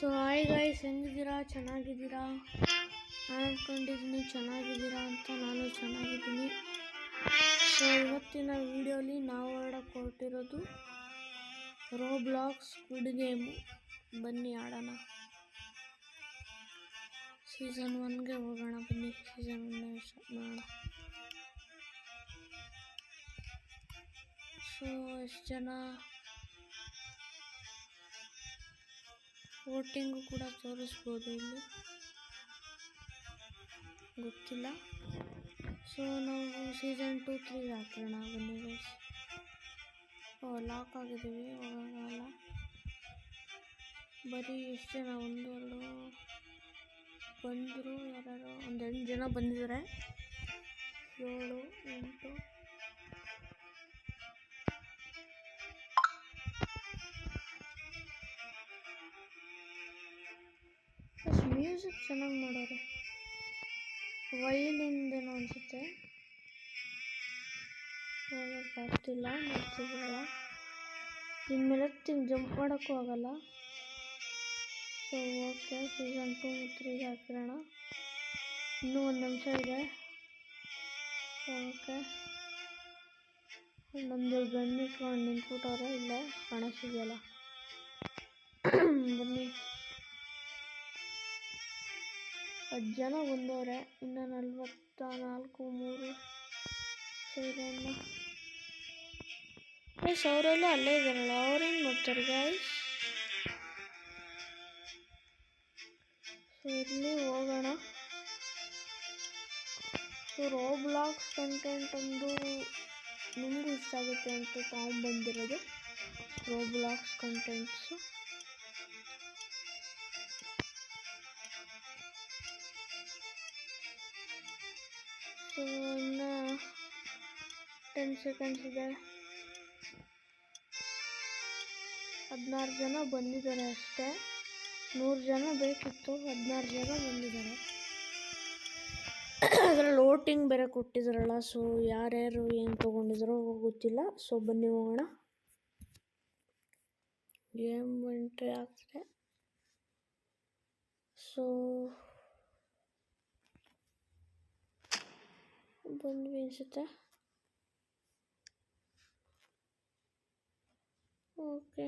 So hi guys, ಹೆಂಗಿದ್ದೀರಾ? ಚೆನ್ನಾಗಿದ್ದೀರಾ? ನಾನು ಅಂದ್ಕೊಂಡಿದ್ದೀನಿ ಚೆನ್ನಾಗಿದ್ದೀರಾ ಅಂತ. ನಾನು ಚೆನ್ನಾಗಿದ್ದೀನಿ. ಸೊ ಇವತ್ತಿನ ವಿಡಿಯೋಲಿ ನಾವು ಆಡೋಕ್ಕೆ ಹೊರಟಿರೋದು ರೋಬ್ಲಾಕ್ಸ್ ಸ್ಕ್ವಿಡ್ ಗೇಮು. ಬನ್ನಿ ಆಡೋಣ. ಸೀಸನ್ 1ಗೆ ಹೋಗೋಣ. ಬನ್ನಿ ಸೀಸನ್ 1 ಸ್ಟಾರ್ಟ್ ಮಾಡೋಣ. ಸೊ ಎಷ್ಟು ಜನ ವೋಟಿಂಗು ಕೂಡ ತೋರಿಸ್ಬೋದು ಇಲ್ಲಿ, ಗೊತ್ತಿಲ್ಲ. ಸೊ ನಾವು ಸೀಸನ್ 2, 3 ಹಾಕೋಣ. ಬನ್ನಿ ಗೈಸ್. ಲಾಕ್ ಆಗಿದ್ದೀವಿ, ಹೋಗೋಲ್ಲ. ಬರೀ ಎಷ್ಟು ಜನ? 1, 2 ಬಂದರು. ಯಾರು ಒಂದು 8 ಜನ ಬಂದಿದ್ದಾರೆ. 7, 8 ಮ್ಯೂಸಿಕ್ ಚೆನ್ನಾಗಿ ಮಾಡೋರೆ. ವೈಲಿಂದೇನೋ ಅನಿಸುತ್ತೆ, ಹೋಗಕ್ಕೆ ಆಗ್ತಿಲ್ಲ. ನೋಡ್ತಿದ್ದೀರಲ್ಲ, ಇನ್ಮೇಲೆ ಜಂಪ್ ಮಾಡೋಕ್ಕೂ ಆಗಲ್ಲ. So okay, season 2, 3 ಹಾಕಿರೋಣ. ಇನ್ನೂ 1 ನಿಮಿಷ ಇದೆ. ಓಕೆ, ನಮ್ಮದು ಗನ್ ಇಟ್ಕೊಂಡು ನಿಂತ್ಬಿಟ್ಟವ್ರೆ. ಇಲ್ಲೇ ಕಾಣಿಸ್ತಿದೆಯಲ್ಲ, ಬನ್ನಿ. 10 ಜನ ಬಂದವ್ರೆ. ಇನ್ನು 44, 3 ಸೈರನ್ನ. ಅವರೆಲ್ಲ ಅಲ್ಲೇ ಇದ್ದಾರಲ್ಲ, ಅವ್ರೇನು ಮಾಡ್ತಾರೆ ಗಾಯ್ಸ್? ಸೊ ಇಲ್ಲಿ ಹೋಗೋಣ. ಸೊ ರೋಬ್ಲಾಕ್ಸ್ ಕಂಟೆಂಟ್ ಒಂದು ನಿಮಗೂ ಇಷ್ಟ ಆಗುತ್ತೆ ಅಂತ ತಗೊಂಡ್ಬಂದಿರೋದು ರೋಬ್ಲಾಕ್ಸ್ ಕಂಟೆಂಟ್ಸು. ಸೊ ಇನ್ನು 10 ಸೆಕೆಂಡ್ಸ್ ಇದೆ. 16 ಜನ ಬಂದಿದ್ದಾರೆ ಅಷ್ಟೇ. 100 ಜನ ಬೇಕಿತ್ತು, 16 ಜನ ಬಂದಿದ್ದಾರೆ. ಅದರಲ್ಲಿ ವೋಟಿಂಗ್ ಬೇರೆ ಕೊಟ್ಟಿದ್ದಾರಲ್ಲ. ಸೊ ಯಾರ್ಯಾರು ಏನು ತೊಗೊಂಡಿದ್ದಾರೋ ಗೊತ್ತಿಲ್ಲ. ಸೊ ಬನ್ನಿ ಹೋಗೋಣ. ಗೇಮ್ ಎಂಟ್ರಿ ಆಗ್ತದೆ. ಸೊ ಬಂದ್ವಿ ಅನಿಸುತ್ತೆ. ಓಕೆ.